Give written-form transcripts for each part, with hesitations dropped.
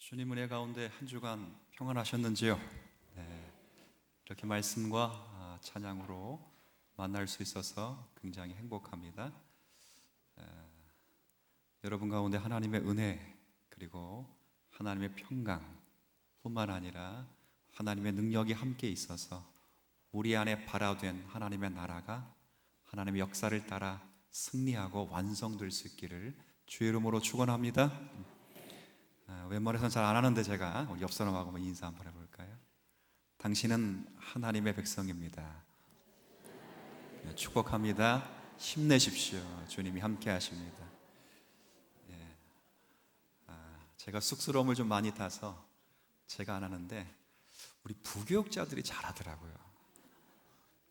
주님 은혜 가운데 한 주간 평안하셨는지요? 네, 이렇게 말씀과 찬양으로 만날 수 있어서 굉장히 행복합니다. 여러분 가운데 하나님의 은혜 그리고 하나님의 평강 뿐만 아니라 하나님의 능력이 함께 있어서 우리 안에 발화된 하나님의 나라가 하나님의 역사를 따라 승리하고 완성될 수 있기를 주의 이름으로 축원합니다. 웬만해서는 잘 안 하는데 제가 우리 옆 사람하고 한번 인사 한번 해볼까요? 당신은 하나님의 백성입니다. 네, 축복합니다. 힘내십시오. 주님이 함께 하십니다. 제가 쑥스러움을 좀 많이 타서 제가 안 하는데 우리 부교육자들이 잘하더라고요.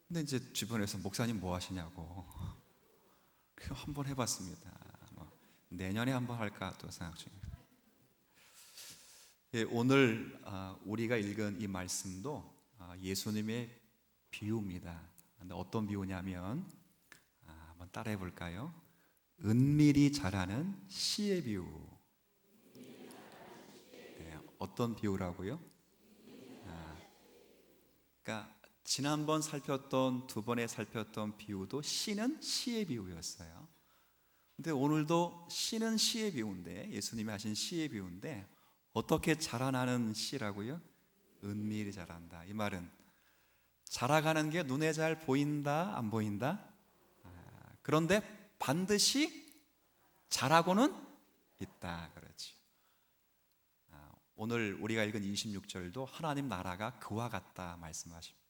근데 이제 주변에서 목사님 뭐 하시냐고 그래서 한번 해봤습니다. 내년에 한번 할까 또 생각 중입니다. 오늘 우리가 읽은 이 말씀도 예수님의 비유입니다. 근데 어떤 비유냐면 한번 따라해 볼까요? 은밀히 자라는 씨의 비유. 네, 어떤 비유라고요? 그러니까 지난번 살폈던 두 번에 살폈던 비유도 씨는 씨의 비유였어요. 근데 오늘도 씨는 씨의 비유인데 예수님이 하신 씨의 비유인데 어떻게 자라나는 씨라고요? 은밀히 자란다. 이 말은 자라가는 게 눈에 잘 보인다, 안 보인다? 그런데 반드시 자라고는 있다. 그렇지. 오늘 우리가 읽은 26절도 하나님 나라가 그와 같다 말씀하십니다.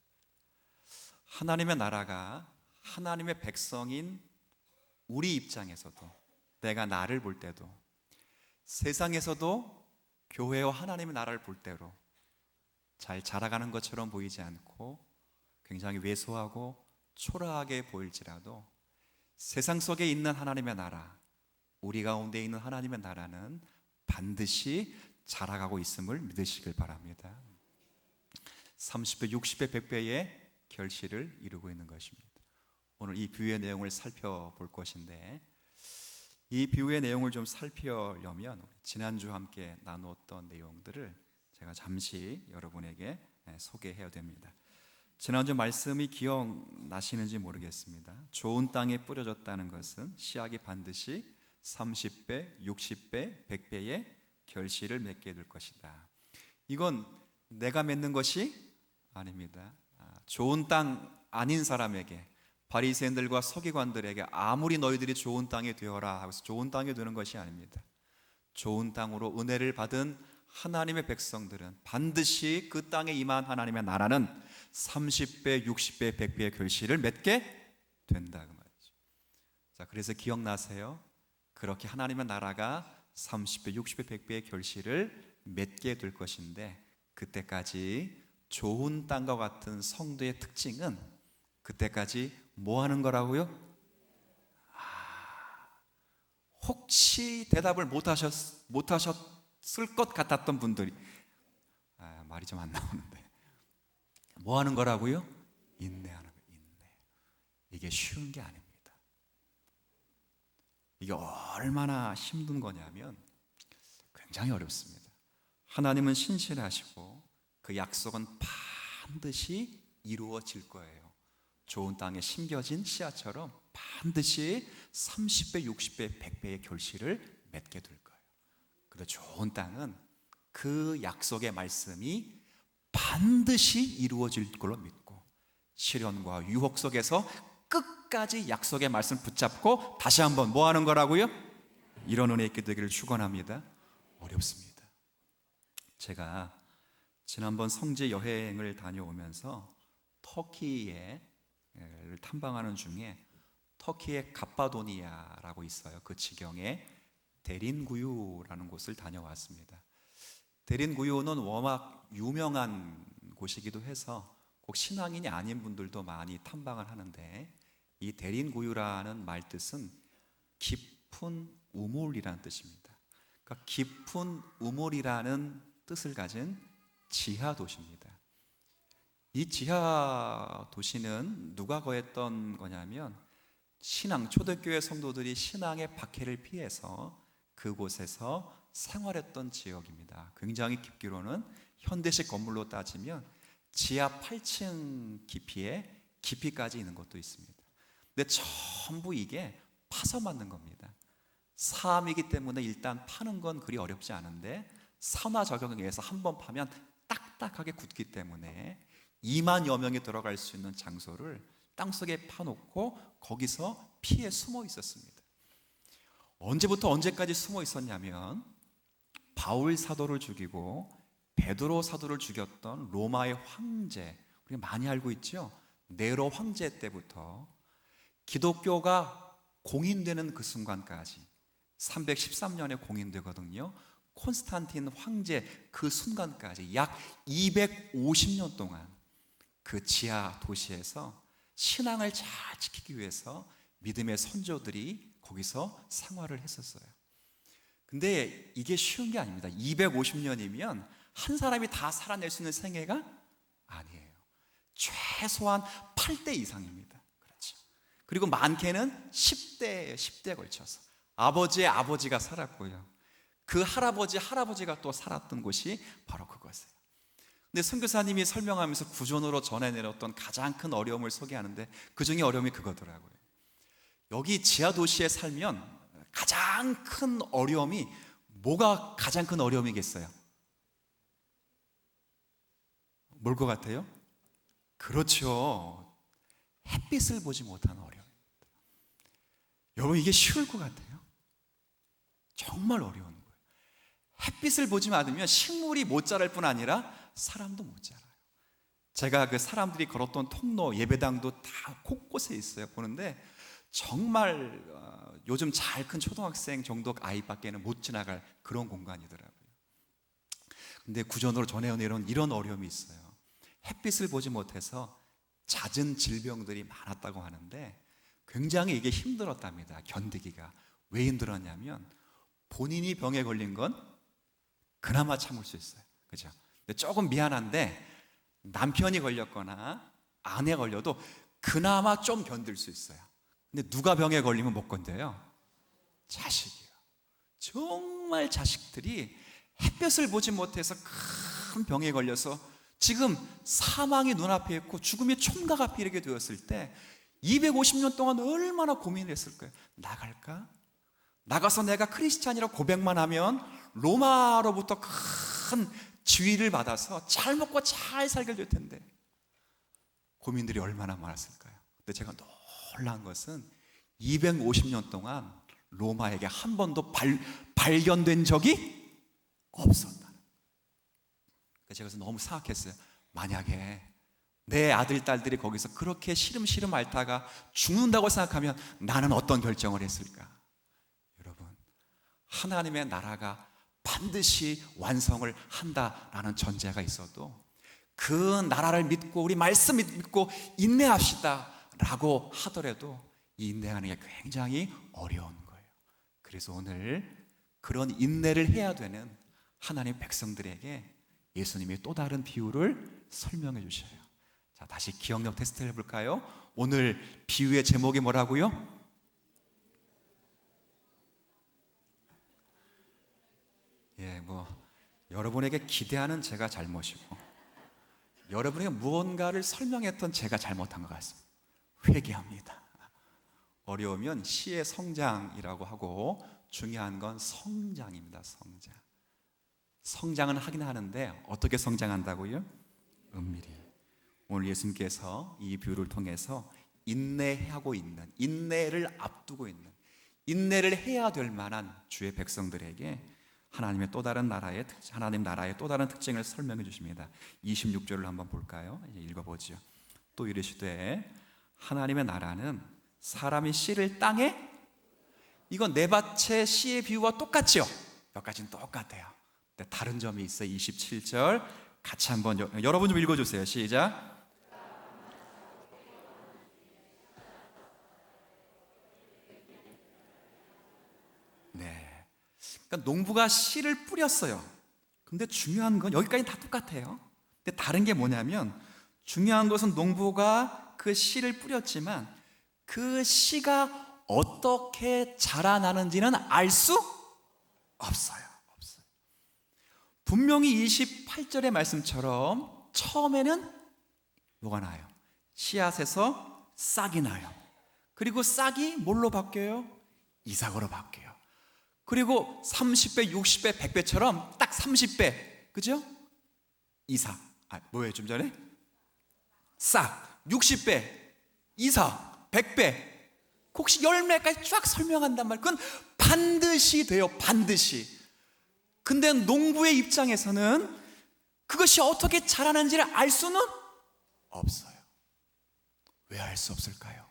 하나님의 나라가 하나님의 백성인 우리 입장에서도 내가 나를 볼 때도 세상에서도 교회와 하나님의 나라를 볼 때로 잘 자라가는 것처럼 보이지 않고 굉장히 왜소하고 초라하게 보일지라도 세상 속에 있는 하나님의 나라, 우리 가운데 있는 하나님의 나라는 반드시 자라가고 있음을 믿으시길 바랍니다. 30배, 60배, 100배의 결실을 이루고 있는 것입니다. 오늘 이 비유의 내용을 살펴볼 것인데 이 비유의 내용을 좀 살피려면 지난주 함께 나누었던 내용들을 제가 잠시 여러분에게 소개해야 됩니다. 지난주 말씀이 기억나시는지 모르겠습니다. 좋은 땅에 뿌려졌다는 것은 씨앗이 반드시 30배, 60배, 100배의 결실을 맺게 될 것이다. 이건 내가 맺는 것이 아닙니다. 좋은 땅 아닌 사람에게 바리새인들과 서기관들에게 아무리 너희들이 좋은 땅이 되어라 하고서 좋은 땅이 되는 것이 아닙니다. 좋은 땅으로 은혜를 받은 하나님의 백성들은 반드시 그 땅에 임한 하나님의 나라는 30배, 60배, 100배의 결실을 맺게 된다 그 말이죠. 자, 그래서 기억나세요? 그렇게 하나님의 나라가 30배, 60배, 100배의 결실을 맺게 될 것인데 그때까지 좋은 땅과 같은 성도의 특징은 그때까지 뭐 하는 거라고요? 혹시 대답을 못하셨을 것 같았던 분들이 말이 좀 안 나오는데 뭐 하는 거라고요? 인내하는 거예요. 인내. 이게 쉬운 게 아닙니다. 이게 얼마나 힘든 거냐면 굉장히 어렵습니다. 하나님은 신실하시고 그 약속은 반드시 이루어질 거예요. 좋은 땅에 심겨진 씨앗처럼 반드시 30배, 60배, 100배의 결실을 맺게 될 거예요. 그런데 좋은 땅은 그 약속의 말씀이 반드시 이루어질 걸로 믿고 시련과 유혹 속에서 끝까지 약속의 말씀 붙잡고 다시 한번 뭐 하는 거라고요? 이런 은혜 있게 되기를 축원합니다. 어렵습니다. 제가 지난번 성지 여행을 다녀오면서 터키에 탐방하는 중에 터키의 갑바도니아라고 있어요. 그 지경에 데린구유라는 곳을 다녀왔습니다. 데린구유는 워낙 유명한 곳이기도 해서 꼭 신앙인이 아닌 분들도 많이 탐방을 하는데 이 데린구유라는 말 뜻은 깊은 우물이라는 뜻입니다. 그러니까 깊은 우물이라는 뜻을 가진 지하 도시입니다. 이 지하 도시는 누가 거했던 거냐면 초대교회 성도들이 신앙의 박해를 피해서 그곳에서 생활했던 지역입니다. 굉장히 깊기로는 현대식 건물로 따지면 지하 8층 깊이까지 있는 것도 있습니다. 근데 전부 이게 파서 만든 겁니다. 사암이기 때문에 일단 파는 건 그리 어렵지 않은데 산화 작용에 의해서 한번 파면 딱딱하게 굳기 때문에 2만여 명이 들어갈 수 있는 장소를 땅속에 파놓고 거기서 피해 숨어 있었습니다. 언제부터 언제까지 숨어 있었냐면 바울 사도를 죽이고 베드로 사도를 죽였던 로마의 황제, 우리가 많이 알고 있죠? 네로 황제 때부터 기독교가 공인되는 그 순간까지 313년에 공인되거든요. 콘스탄틴 황제 그 순간까지 약 250년 동안 그 지하 도시에서 신앙을 잘 지키기 위해서 믿음의 선조들이 거기서 생활을 했었어요. 근데 이게 쉬운 게 아닙니다. 250년이면 한 사람이 다 살아낼 수 있는 생애가 아니에요. 최소한 8대 이상입니다. 그렇죠. 그리고 많게는 10대에 10대에 걸쳐서 아버지의 아버지가 살았고요. 그 할아버지가 또 살았던 곳이 바로 그곳이에요. 근데 선교사님이 설명하면서 구전으로 전해내렸던 가장 큰 어려움을 소개하는데 그 중에 어려움이 그거더라고요. 여기 지하 도시에 살면 가장 큰 어려움이 뭐가 가장 큰 어려움이겠어요? 뭘 것 같아요? 그렇죠. 햇빛을 보지 못하는 어려움입니다. 여러분 이게 쉬울 것 같아요? 정말 어려운 거예요. 햇빛을 보지 않으면 식물이 못 자랄 뿐 아니라 사람도 못 자라요. 제가 그 사람들이 걸었던 통로, 예배당도 다 곳곳에 있어요. 보는데 정말 요즘 잘 큰 초등학생 정도 아이밖에는 못 지나갈 그런 공간이더라고요. 근데 구전으로 전해내려온 이런 어려움이 있어요. 햇빛을 보지 못해서 잦은 질병들이 많았다고 하는데 굉장히 이게 힘들었답니다. 견디기가. 왜 힘들었냐면 본인이 병에 걸린 건 그나마 참을 수 있어요. 그죠? 근데 조금 미안한데 남편이 걸렸거나 아내 걸려도 그나마 좀 견딜 수 있어요. 근데 누가 병에 걸리면 못 건져요? 자식이요. 정말 자식들이 햇볕을 보지 못해서 큰 병에 걸려서 지금 사망이 눈앞에 있고 죽음이 총각 앞에 이르게 되었을 때 250년 동안 얼마나 고민을 했을 거예요. 나갈까? 나가서 내가 크리스찬이라고 고백만 하면 로마로부터 큰 지위를 받아서 잘 먹고 잘 살게 될 텐데 고민들이 얼마나 많았을까요? 근데 제가 놀란 것은 250년 동안 로마에게 한 번도 발견된 적이 없었다는 거예요. 제가 그래서 너무 생각했어요. 만약에 내 아들, 딸들이 거기서 그렇게 시름시름 앓다가 죽는다고 생각하면 나는 어떤 결정을 했을까? 여러분, 하나님의 나라가 반드시 완성을 한다라는 전제가 있어도 그 나라를 믿고 우리 말씀 믿고 인내합시다 라고 하더라도 이 인내하는 게 굉장히 어려운 거예요. 그래서 오늘 그런 인내를 해야 되는 하나님 백성들에게 예수님이 또 다른 비유를 설명해 주셔요. 자, 다시 기억력 테스트를 해볼까요? 오늘 비유의 제목이 뭐라고요? 여러분에게 기대하는 제가 잘못이고 여러분에게 무언가를 설명했던 제가 잘못한 것 같습니다. 회개합니다. 어려우면 시의 성장이라고 하고 중요한 건 성장입니다. 성장은 하긴 하는데 어떻게 성장한다고요? 은밀히. 오늘 예수님께서 이 비유를 통해서 인내하고 있는, 인내를 앞두고 있는, 인내를 해야 될 만한 주의 백성들에게 하나님 나라의 또 다른 특징을 설명해 주십니다. 26절을 한번 볼까요? 읽어보죠. 또 이르시되 하나님의 나라는 사람이 씨를 땅에, 이건 네 밭의 씨의 비유와 똑같죠? 여기까지는 똑같아요. 근데 다른 점이 있어요. 27절 같이 한번 여러분 좀 읽어주세요. 시작. 네. 그러니까 농부가 씨를 뿌렸어요. 근데 중요한 건 여기까지 다 똑같아요. 근데 다른 게 뭐냐면 중요한 것은 농부가 그 씨를 뿌렸지만 그 씨가 어떻게 자라나는지는 알 수 없어요. 없어요. 분명히 28절의 말씀처럼 처음에는 뭐가 나요? 씨앗에서 싹이 나요. 그리고 싹이 뭘로 바뀌어요? 이삭으로 바뀌어요. 그리고 30배, 60배, 100배처럼 딱 30배, 그죠? 이삭. 뭐예요? 좀 전에? 싹. 60배, 이삭, 100배. 혹시 열매까지 쫙 설명한단 말이에요. 그건 반드시 돼요. 반드시. 근데 농부의 입장에서는 그것이 어떻게 자라는지를 알 수는 없어요. 왜 알 수 없을까요?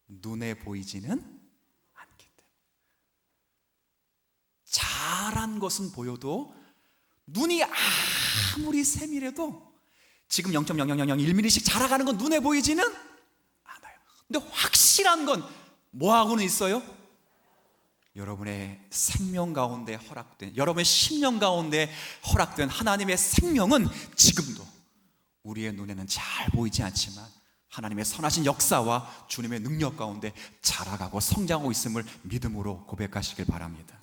눈에 보이지는 않기 때문에. 자란 것은 보여도 눈이 아무리 세밀해도 지금 0.0001mm씩 자라가는 건 눈에 보이지는 않아요. 근데 확실한 건 뭐하고는 있어요? 여러분의 생명 가운데 허락된, 여러분의 심령 가운데 허락된 하나님의 생명은 지금도 우리의 눈에는 잘 보이지 않지만 하나님의 선하신 역사와 주님의 능력 가운데 자라가고 성장하고 있음을 믿음으로 고백하시길 바랍니다.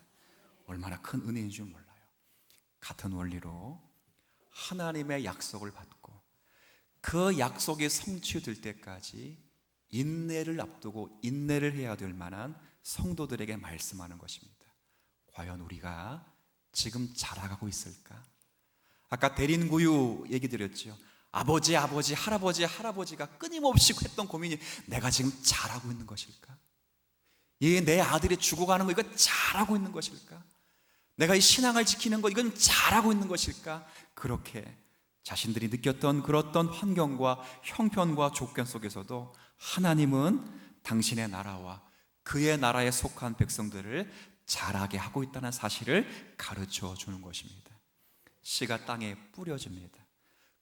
얼마나 큰 은혜인 줄 몰라요. 같은 원리로 하나님의 약속을 받고 그 약속이 성취될 때까지 인내를 앞두고 인내를 해야 될 만한 성도들에게 말씀하는 것입니다. 과연 우리가 지금 자라가고 있을까? 아까 대린구유 얘기 드렸죠. 아버지, 할아버지가 끊임없이 했던 고민이 내가 지금 잘하고 있는 것일까? 내 아들이 죽어가는 거 이거 잘하고 있는 것일까? 내가 이 신앙을 지키는 거 이건 잘하고 있는 것일까? 그렇게 자신들이 느꼈던 그런 환경과 형편과 조건 속에서도 하나님은 당신의 나라와 그의 나라에 속한 백성들을 자라게 하고 있다는 사실을 가르쳐 주는 것입니다. 씨가 땅에 뿌려집니다.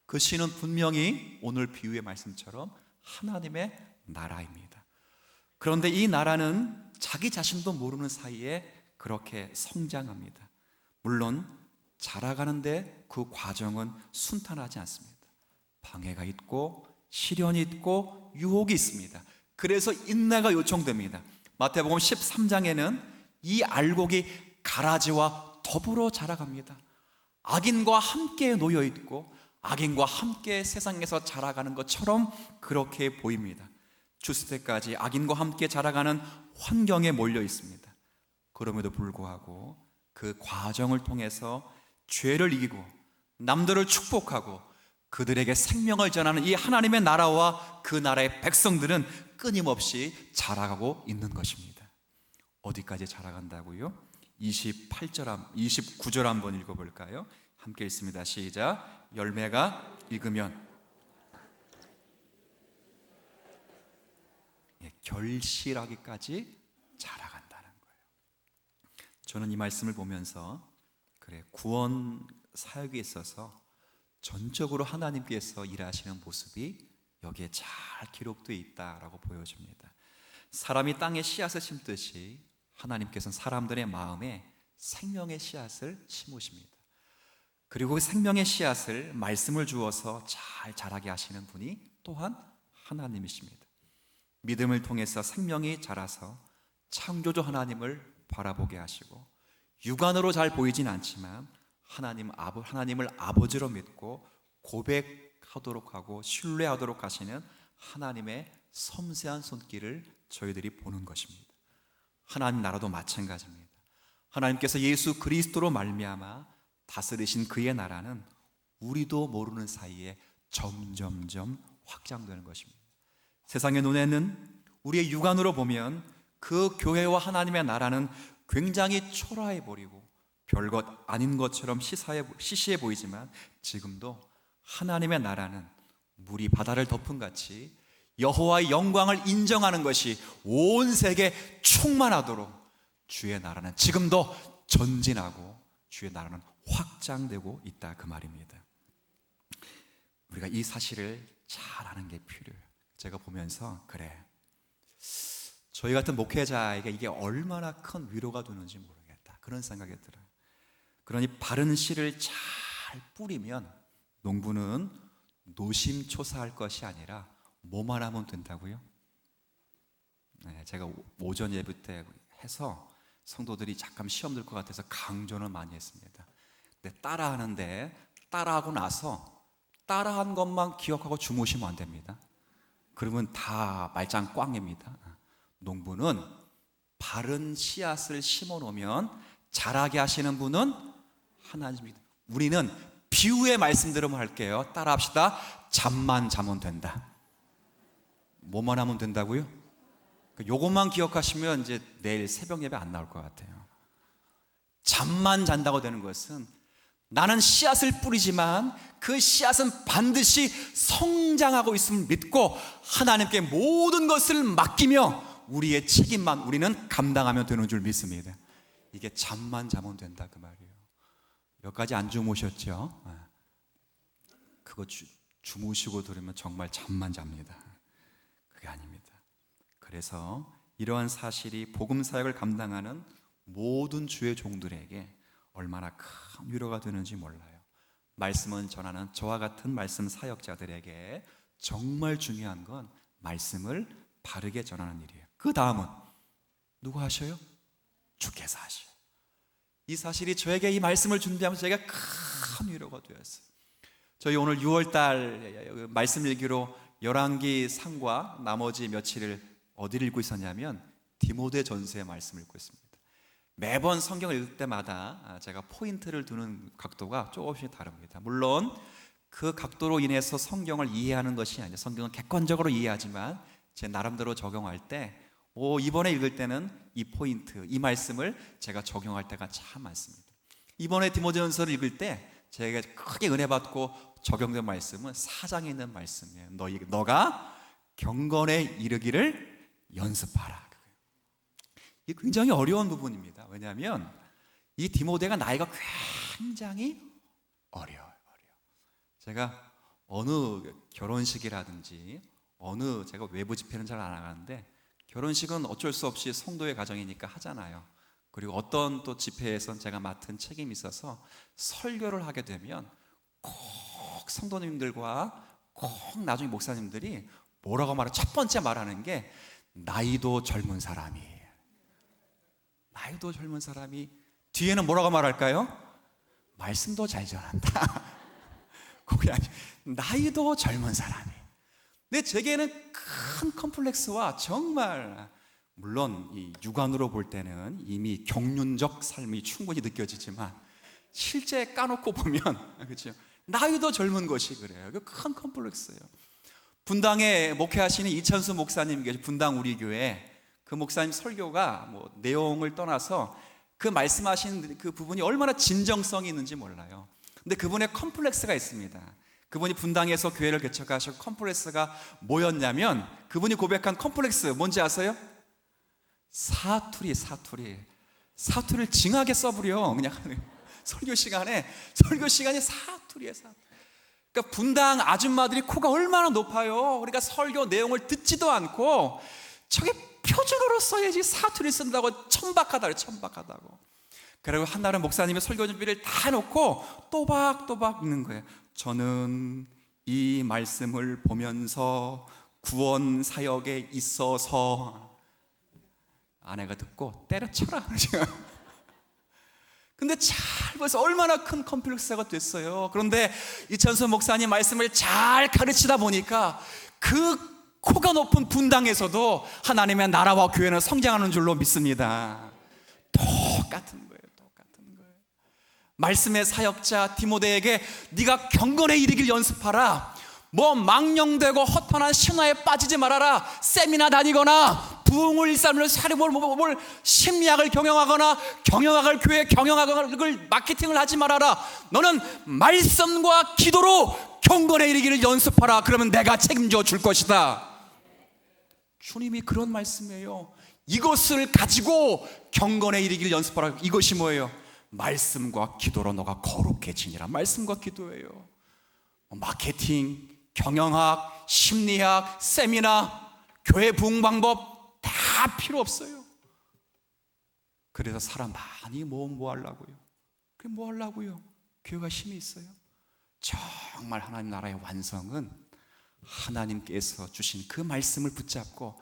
그 씨는 분명히 오늘 비유의 말씀처럼 하나님의 나라입니다. 그런데 이 나라는 자기 자신도 모르는 사이에 그렇게 성장합니다. 물론 자라가는데 그 과정은 순탄하지 않습니다. 방해가 있고 시련이 있고 유혹이 있습니다. 그래서 인내가 요청됩니다. 마태복음 13장에는 이 알곡이 가라지와 더불어 자라갑니다. 악인과 함께 놓여 있고 악인과 함께 세상에서 자라가는 것처럼 그렇게 보입니다. 주스 때까지 악인과 함께 자라가는 환경에 몰려 있습니다. 그럼에도 불구하고 그 과정을 통해서 죄를 이기고 남들을 축복하고 그들에게 생명을 전하는 이 하나님의 나라와 그 나라의 백성들은 끊임없이 자라가고 있는 것입니다. 어디까지 자라간다고요? 29절 한번 읽어볼까요? 함께 읽습니다. 시작. 열매가 익으면 결실하기까지 자라간다는 거예요. 저는 이 말씀을 보면서 구원 사역에 있어서 전적으로 하나님께서 일하시는 모습이 여기에 잘 기록되어 있다라고 보여집니다. 사람이 땅에 씨앗을 심듯이 하나님께서는 사람들의 마음에 생명의 씨앗을 심으십니다. 그리고 그 생명의 씨앗을 말씀을 주어서 잘 자라게 하시는 분이 또한 하나님이십니다. 믿음을 통해서 생명이 자라서 창조주 하나님을 바라보게 하시고 육안으로 잘 보이진 않지만 하나님을 아버지로 믿고 고백하도록 하고 신뢰하도록 하시는 하나님의 섬세한 손길을 저희들이 보는 것입니다. 하나님 나라도 마찬가지입니다. 하나님께서 예수 그리스도로 말미암아 다스리신 그의 나라는 우리도 모르는 사이에 점점점 확장되는 것입니다. 세상의 눈에는 우리의 육안으로 보면 그 교회와 하나님의 나라는 굉장히 초라해 보이고 별것 아닌 것처럼 시시해 보이지만 지금도 하나님의 나라는 물이 바다를 덮은 같이 여호와의 영광을 인정하는 것이 온 세계에 충만하도록 주의 나라는 지금도 전진하고 주의 나라는 확장되고 있다 그 말입니다. 우리가 이 사실을 잘 아는 게 필요해요. 제가 보면서 저희 같은 목회자에게 이게 얼마나 큰 위로가 되는지 모르겠다 그런 생각이 들어요. 그러니 바른 씨를 잘 뿌리면 농부는 노심초사할 것이 아니라 뭐만 하면 된다고요? 제가 오전 예배 때 해서 성도들이 잠깐 시험 들 것 같아서 강조는 많이 했습니다. 근데 따라하고 나서 따라한 것만 기억하고 주무시면 안 됩니다. 그러면 다 말짱 꽝입니다. 농부는 바른 씨앗을 심어 놓으면 자라게 하시는 분은 하나님입니다. 우리는 비유의 말씀대로 할게요. 따라합시다. 잠만 자면 된다. 뭐만 하면 된다고요? 요것만 기억하시면 이제 내일 새벽 예배 안 나올 것 같아요. 잠만 잔다고 되는 것은 나는 씨앗을 뿌리지만 그 씨앗은 반드시 성장하고 있음을 믿고 하나님께 모든 것을 맡기며 우리의 책임만 우리는 감당하면 되는 줄 믿습니다. 이게 잠만 자면 된다 그 말이에요. 몇 가지 안 주무셨죠? 그거 주무시고 들으면 정말 잠만 잡니다. 그게 아닙니다. 그래서 이러한 사실이 복음 사역을 감당하는 모든 주의 종들에게 얼마나 큰 위로가 되는지 몰라요. 말씀은 전하는 저와 같은 말씀 사역자들에게 정말 중요한 건 말씀을 바르게 전하는 일이에요. 그 다음은 누가 하셔요? 주께서 하셔요. 이 사실이 저에게 이 말씀을 준비하면서 제가 큰 위로가 되었어요. 저희 오늘 6월달 말씀 일기로 열왕기 상과 나머지 며칠을 어디를 읽고 있었냐면 디모데 전서의 말씀을 읽고 있습니다. 매번 성경을 읽을 때마다 제가 포인트를 두는 각도가 조금씩 다릅니다. 물론 그 각도로 인해서 성경을 이해하는 것이 아니에요. 성경은 객관적으로 이해하지만 제 나름대로 적용할 때 이번에 읽을 때는 이 포인트, 이 말씀을 제가 적용할 때가 참 많습니다. 이번에 디모데전서를 읽을 때 제가 크게 은혜 받고 적용된 말씀은 4장에 있는 말씀이에요. 너가 경건에 이르기를 연습하라. 이게 굉장히 어려운 부분입니다. 왜냐하면 이 디모데가 나이가 굉장히 어려워요. 제가 어느 결혼식이라든지 제가 외부 집회는 잘 안 나가는데 결혼식은 어쩔 수 없이 성도의 가정이니까 하잖아요. 그리고 어떤 또 집회에선 제가 맡은 책임이 있어서 설교를 하게 되면 꼭 성도님들과 꼭 나중에 목사님들이 뭐라고 말해? 첫 번째 말하는 게 나이도 젊은 사람이 뒤에는 뭐라고 말할까요? 말씀도 잘 전한다. 그게 아니, 나이도 젊은 사람이. 근데 제게는 큰 컴플렉스와 정말 물론 이 육안으로 볼 때는 이미 경륜적 삶이 충분히 느껴지지만 실제 까놓고 보면 그렇죠? 나이도 젊은 것이 그래요. 큰 컴플렉스예요. 분당에 목회하시는 이천수 목사님 계신 분당 우리 교회 그 목사님 설교가 내용을 떠나서 그 말씀하신 그 부분이 얼마나 진정성이 있는지 몰라요. 근데 그분의 컴플렉스가 있습니다. 그분이 분당에서 교회를 개척하시고 컴플렉스가 뭐였냐면 그분이 고백한 컴플렉스 뭔지 아세요? 사투리를 징하게 써부려. 그냥 설교 시간에 사투리에. 그러니까 분당 아줌마들이 코가 얼마나 높아요. 그러니까 설교 내용을 듣지도 않고 저게 표준어로 써야지 사투리 쓴다고 천박하다고. 그리고 한날은 목사님의 설교 준비를 다 해놓고 또박또박 읽는 거예요. 저는 이 말씀을 보면서 구원 사역에 있어서 아내가 듣고 때려쳐라. 근데 벌써 얼마나 큰 컴플렉스가 됐어요. 그런데 이천수 목사님 말씀을 잘 가르치다 보니까 그 코가 높은 분당에서도 하나님의 나라와 교회는 성장하는 줄로 믿습니다. 똑같은 거예요. 말씀의 사역자 디모데에게 네가 경건에 이르길 연습하라. 망령되고 허탄한 신화에 빠지지 말아라. 세미나 다니거나 부흥을 일삼으로 사립을 심리학을 경영하거나 경영학을 교회 경영학을 마케팅을 하지 말아라. 너는 말씀과 기도로 경건에 이르기를 연습하라. 그러면 내가 책임져 줄 것이다. 주님이 그런 말씀이에요. 이것을 가지고 경건에 이르기를 연습하라. 이것이 뭐예요? 말씀과 기도로 너가 거룩해지니라. 말씀과 기도예요. 마케팅, 경영학, 심리학, 세미나, 교회 부흥 방법 다 필요 없어요. 그래서 사람 많이 뭐 하려고요? 그게 뭐 하려고요? 교회가 힘이 있어요. 정말 하나님 나라의 완성은 하나님께서 주신 그 말씀을 붙잡고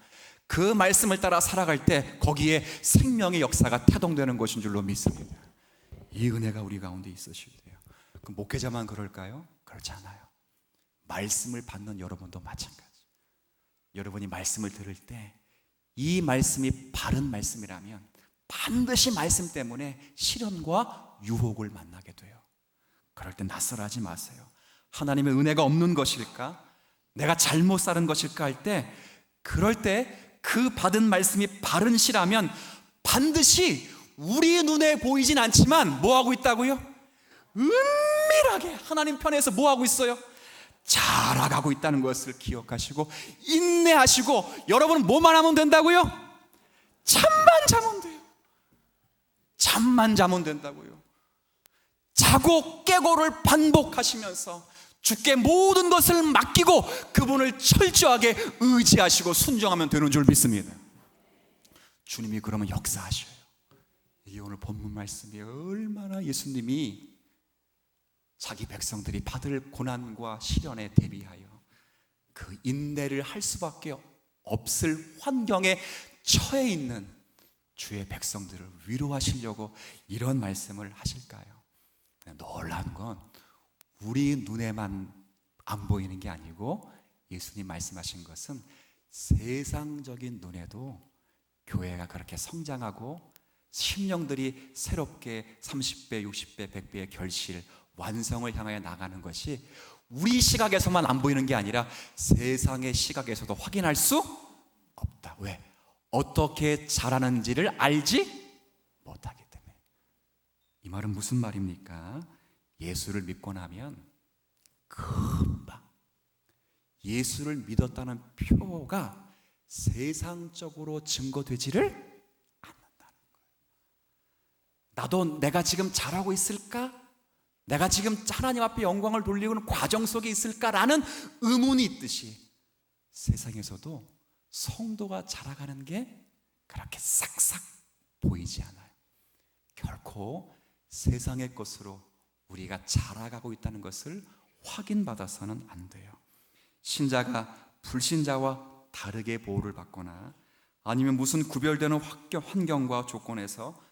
그 말씀을 따라 살아갈 때 거기에 생명의 역사가 태동되는 것인 줄로 믿습니다. 이 은혜가 우리 가운데 있으셔야 돼요. 그 목회자만 그럴까요? 그렇지 않아요. 말씀을 받는 여러분도 마찬가지. 여러분이 말씀을 들을 때 이 말씀이 바른 말씀이라면 반드시 말씀 때문에 시련과 유혹을 만나게 돼요. 그럴 때 낯설어하지 마세요. 하나님의 은혜가 없는 것일까? 내가 잘못 사는 것일까 할 때, 그럴 때 그 받은 말씀이 바른 시라면 반드시 우리 눈에 보이진 않지만 뭐하고 있다고요? 은밀하게 하나님 편에서 뭐하고 있어요? 자라가고 있다는 것을 기억하시고 인내하시고, 여러분은 뭐만 하면 된다고요? 잠만 자면 돼요. 잠만 자면 된다고요. 자고 깨고를 반복하시면서 주께 모든 것을 맡기고 그분을 철저하게 의지하시고 순종하면 되는 줄 믿습니다. 주님이 그러면 역사하셔요. 이게 오늘 본문 말씀이 얼마나 예수님이 자기 백성들이 받을 고난과 시련에 대비하여 그 인내를 할 수밖에 없을 환경에 처해 있는 주의 백성들을 위로하시려고 이런 말씀을 하실까요? 놀라운 건 우리 눈에만 안 보이는 게 아니고, 예수님 말씀하신 것은 세상적인 눈에도 교회가 그렇게 성장하고 심령들이 새롭게 30배, 60배, 100배의 결실, 완성을 향하여 나가는 것이 우리 시각에서만 안 보이는 게 아니라 세상의 시각에서도 확인할 수 없다. 왜? 어떻게 자라는지를 알지 못하기 때문에. 이 말은 무슨 말입니까? 예수를 믿고 나면 금방 예수를 믿었다는 표가 세상적으로 증거되지를 않는다는 거예요. 나도 내가 지금 잘하고 있을까? 내가 지금 하나님 앞에 영광을 돌리고 있는 과정 속에 있을까라는 의문이 있듯이, 세상에서도 성도가 자라가는 게 그렇게 싹싹 보이지 않아요. 결코 세상의 것으로 우리가 자라가고 있다는 것을 확인받아서는 안 돼요. 신자가 불신자와 다르게 보호를 받거나 아니면 무슨 구별되는 환경과 조건에서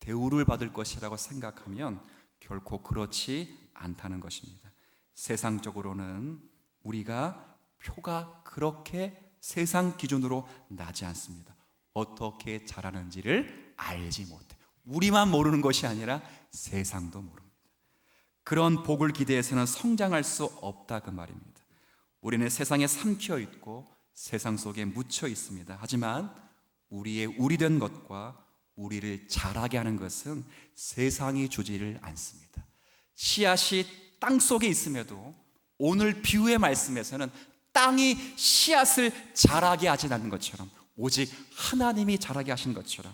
대우를 받을 것이라고 생각하면 결코 그렇지 않다는 것입니다. 세상적으로는 우리가 표가 그렇게 세상 기준으로 나지 않습니다. 어떻게 자라는지를 알지 못해. 우리만 모르는 것이 아니라 세상도 모릅니다. 그런 복을 기대해서는 성장할 수 없다, 그 말입니다. 우리는 세상에 삼켜 있고 세상 속에 묻혀 있습니다. 하지만 우리의 우리된 것과 우리를 자라게 하는 것은 세상이 주지를 않습니다. 씨앗이 땅 속에 있음에도 오늘 비유의 말씀에서는 땅이 씨앗을 자라게 하지 않는 것처럼, 오직 하나님이 자라게 하신 것처럼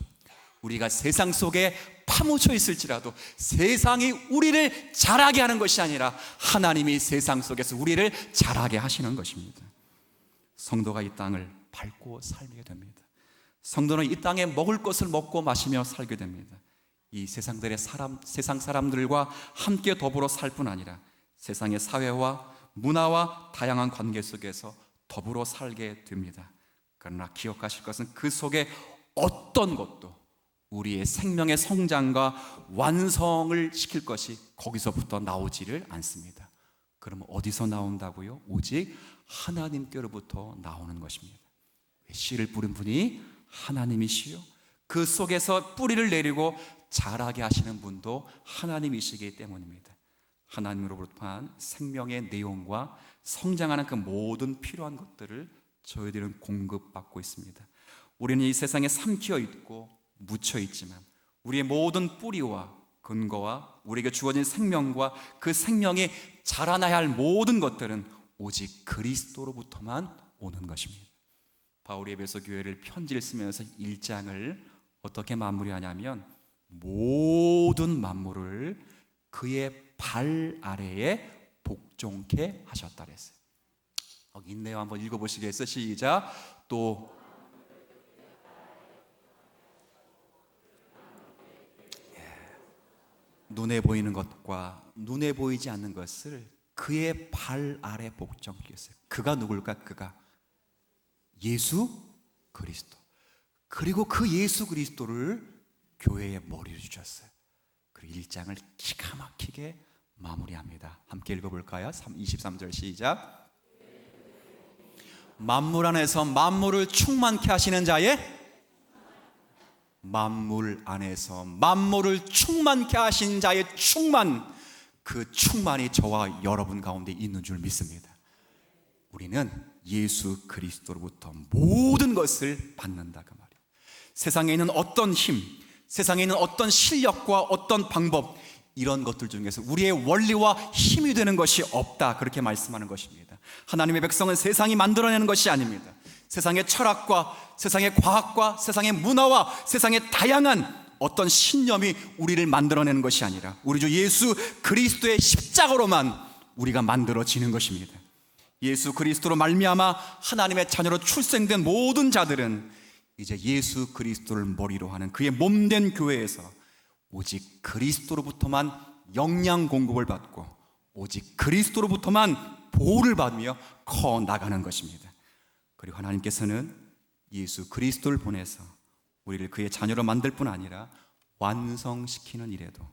우리가 세상 속에 파묻혀 있을지라도 세상이 우리를 자라게 하는 것이 아니라 하나님이 세상 속에서 우리를 자라게 하시는 것입니다. 성도가 이 땅을 밟고 살게 됩니다. 성도는 이 땅에 먹을 것을 먹고 마시며 살게 됩니다. 이 세상 사람들과 함께 더불어 살 뿐 아니라 세상의 사회와 문화와 다양한 관계 속에서 더불어 살게 됩니다. 그러나 기억하실 것은 그 속에 어떤 것도 우리의 생명의 성장과 완성을 시킬 것이 거기서부터 나오지를 않습니다. 그러면 어디서 나온다고요? 오직 하나님께로부터 나오는 것입니다. 씨를 뿌린 분이 하나님이시요, 그 속에서 뿌리를 내리고 자라게 하시는 분도 하나님이시기 때문입니다. 하나님으로부터한 생명의 내용과 성장하는 그 모든 필요한 것들을 저희들은 공급받고 있습니다. 우리는 이 세상에 삼켜 있고 묻혀 있지만 우리의 모든 뿌리와 근거와 우리에게 주어진 생명과 그 생명이 자라나야 할 모든 것들은 오직 그리스도로부터만 오는 것입니다. 바울이 에베소 교회를 편지를 쓰면서 1장을 어떻게 마무리하냐면 모든 만물을 그의 발 아래에 복종케 하셨다 그랬어요. 인내와 한번 읽어보시겠어요? 시작. 또 눈에 보이는 것과 눈에 보이지 않는 것을 그의 발 아래 복종케 했어요. 그가 누굴까? 그가 예수 그리스도. 그리고 그 예수 그리스도를 교회의 머리로 주셨어요. 그리고 1장을 기가 막히게 마무리합니다. 함께 읽어볼까요? 23절 시작. 만물 안에서 만물을 충만케 하시는 자의, 만물 안에서 만물을 충만케 하신 자의 충만, 그 충만이 저와 여러분 가운데 있는 줄 믿습니다. 우리는 예수 그리스도로부터 모든 것을 받는다 그 말이에요. 세상에 있는 어떤 힘, 세상에 있는 어떤 실력과 어떤 방법, 이런 것들 중에서 우리의 원리와 힘이 되는 것이 없다, 그렇게 말씀하는 것입니다. 하나님의 백성은 세상이 만들어내는 것이 아닙니다. 세상의 철학과 세상의 과학과 세상의 문화와 세상의 다양한 어떤 신념이 우리를 만들어내는 것이 아니라 우리 주 예수 그리스도의 십자가로만 우리가 만들어지는 것입니다. 예수 그리스도로 말미암아 하나님의 자녀로 출생된 모든 자들은 이제 예수 그리스도를 머리로 하는 그의 몸된 교회에서 오직 그리스도로부터만 영양 공급을 받고 오직 그리스도로부터만 보호를 받으며 커 나가는 것입니다. 그리고 하나님께서는 예수 그리스도를 보내서 우리를 그의 자녀로 만들 뿐 아니라 완성시키는 일에도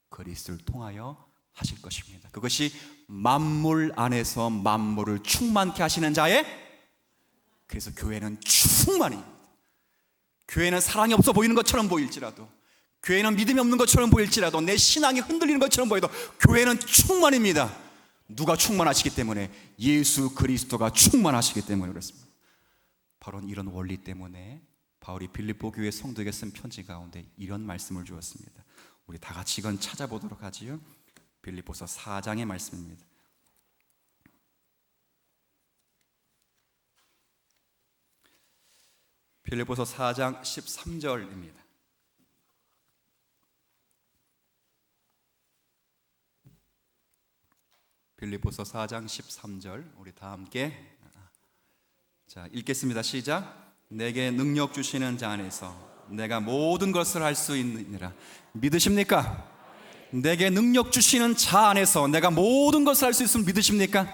그리스도를 통하여 하실 것입니다. 그것이 만물 안에서 만물을 충만케 하시는 자의, 그래서 교회는 충만입니다. 교회는 사랑이 없어 보이는 것처럼 보일지라도, 교회는 믿음이 없는 것처럼 보일지라도, 내 신앙이 흔들리는 것처럼 보여도 교회는 충만입니다. 누가 충만하시기 때문에? 예수 그리스도가 충만하시기 때문에 그렇습니다. 바로 이런 원리 때문에 바울이 빌립보 교회 성도에게 쓴 편지 가운데 이런 말씀을 주었습니다. 우리 다 같이 이건 찾아보도록 하지요. 빌립보서 4장의 말씀입니다. 빌립보서 4장 13절입니다. 빌립보서 4장 13절 우리 다 함께 자 읽겠습니다. 시작. 내게 능력 주시는 자 안에서 내가 모든 것을 할 수 있느니라. 믿으십니까? 내게 능력 주시는 자 안에서 내가 모든 것을 할 수 있으면 믿으십니까?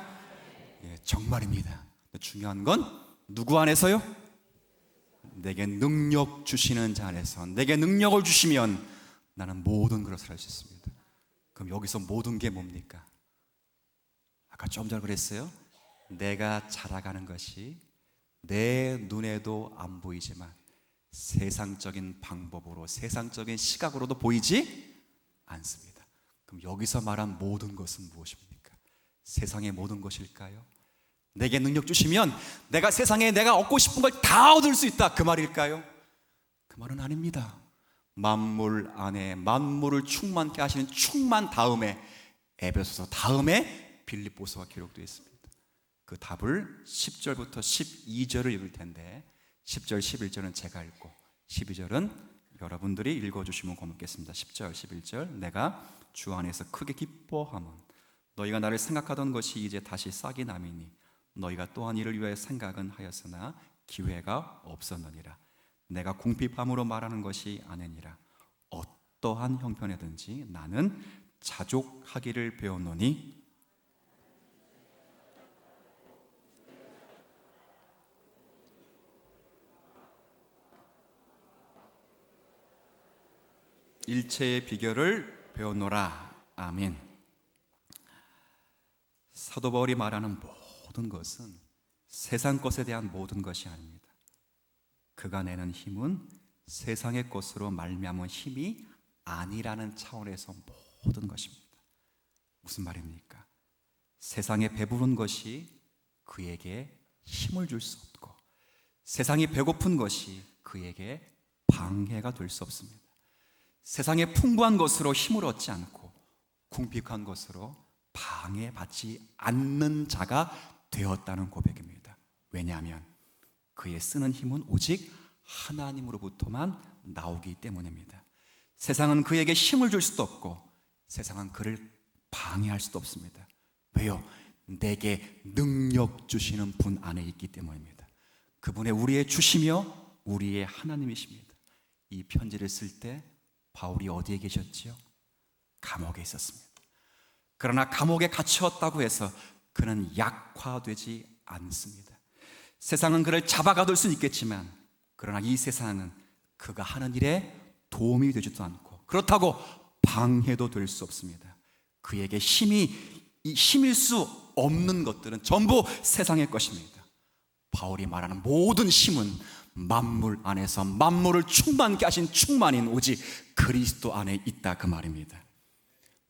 예, 정말입니다. 중요한 건 누구 안에서요? 내게 능력 주시는 자 안에서. 내게 능력을 주시면 나는 모든 것을 할 수 있습니다. 그럼 여기서 모든 게 뭡니까? 아까 좀 전에 그랬어요. 내가 자라가는 것이 내 눈에도 안 보이지만 세상적인 방법으로, 세상적인 시각으로도 보이지 않습니다. 그럼 여기서 말한 모든 것은 무엇입니까? 세상의 모든 것일까요? 내게 능력 주시면 내가 세상에 내가 얻고 싶은 걸 다 얻을 수 있다, 그 말일까요? 그 말은 아닙니다. 만물 안에 만물을 충만케 하시는 충만 다음에 에베소서 다음에 빌립보서가 기록되어 있습니다. 그 답을 10절부터 12절을 읽을 텐데 10절 11절은 제가 읽고 12절은 여러분들이 읽어주시면 고맙겠습니다. 10절 11절. 내가 주 안에서 크게 기뻐함은 너희가 나를 생각하던 것이 이제 다시 싹이 남이니 너희가 또한 이를 위하여 생각은 하였으나 기회가 없었느니라. 내가 궁핍함으로 말하는 것이 아니니라. 어떠한 형편이든지 나는 자족하기를 배웠노니 일체의 비결을 배웠노라. 아멘. 사도 바울이 말하는 모든 것은 세상 것에 대한 모든 것이 아닙니다. 그가 내는 힘은 세상의 것으로 말미암은 힘이 아니라는 차원에서 모든 것입니다. 무슨 말입니까? 세상에 배부른 것이 그에게 힘을 줄 수 없고 세상이 배고픈 것이 그에게 방해가 될 수 없습니다. 세상의 풍부한 것으로 힘을 얻지 않고 궁핍한 것으로 방해받지 않는 자가 되었다는 고백입니다. 왜냐하면 그의 쓰는 힘은 오직 하나님으로부터만 나오기 때문입니다. 세상은 그에게 힘을 줄 수도 없고 세상은 그를 방해할 수도 없습니다. 왜요? 내게 능력 주시는 분 안에 있기 때문입니다. 그분의 우리의 주시며 우리의 하나님이십니다. 이 편지를 쓸 때 바울이 어디에 계셨지요? 감옥에 있었습니다. 그러나 감옥에 갇혔다고 해서 그는 약화되지 않습니다. 세상은 그를 잡아가둘 수는 있겠지만 그러나 이 세상은 그가 하는 일에 도움이 되지도 않고 그렇다고 방해도 될 수 없습니다. 그에게 힘일 수 없는 것들은 전부 세상의 것입니다. 바울이 말하는 모든 힘은 만물 안에서 만물을 충만케 하신 충만인 오직 그리스도 안에 있다, 그 말입니다.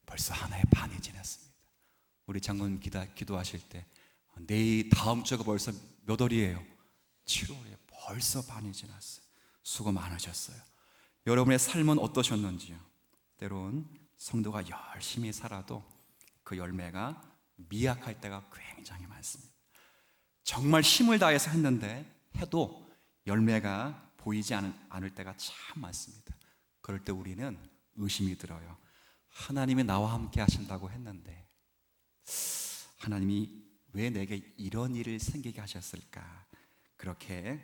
벌써 하나의 반이 지났습니다. 우리 장로님 기도하실 때 내일 다음 주가 벌써 몇 월이에요? 7월이에요. 벌써 반이 지났어요. 수고 많으셨어요. 여러분의 삶은 어떠셨는지요? 때론 성도가 열심히 살아도 그 열매가 미약할 때가 굉장히 많습니다. 정말 힘을 다해서 했는데 해도 열매가 보이지 않을 때가 참 많습니다. 그럴 때 우리는 의심이 들어요. 하나님이 나와 함께 하신다고 했는데 하나님이 왜 내게 이런 일을 생기게 하셨을까? 그렇게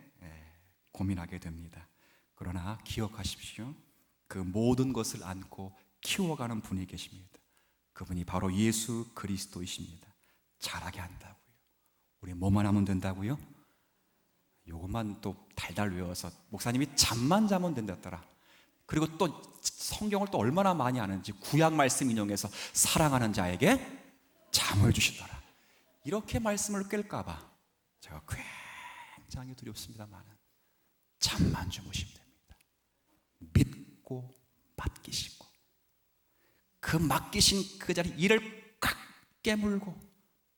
고민하게 됩니다. 그러나 기억하십시오. 그 모든 것을 안고 키워가는 분이 계십니다. 그분이 바로 예수 그리스도이십니다. 잘하게 한다고요. 우리 뭐만 하면 된다고요? 요것만 또 달달 외워서 목사님이 잠만 자면 된다더라. 그리고 또 성경을 또 얼마나 많이 아는지 구약 말씀 인용해서 사랑하는 자에게 잠을 주시더라. 이렇게 말씀을 깰까 봐 제가 굉장히 두렵습니다만 잠만 주무시면 됩니다. 믿고 맡기시고 그 맡기신 그 자리 이를 꽉 깨물고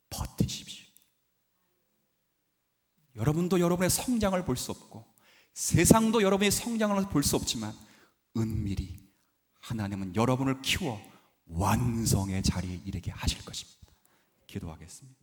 버티십시오. 여러분도 여러분의 성장을 볼 수 없고 세상도 여러분의 성장을 볼 수 없지만 은밀히 하나님은 여러분을 키워 완성의 자리에 이르게 하실 것입니다. 기도하겠습니다.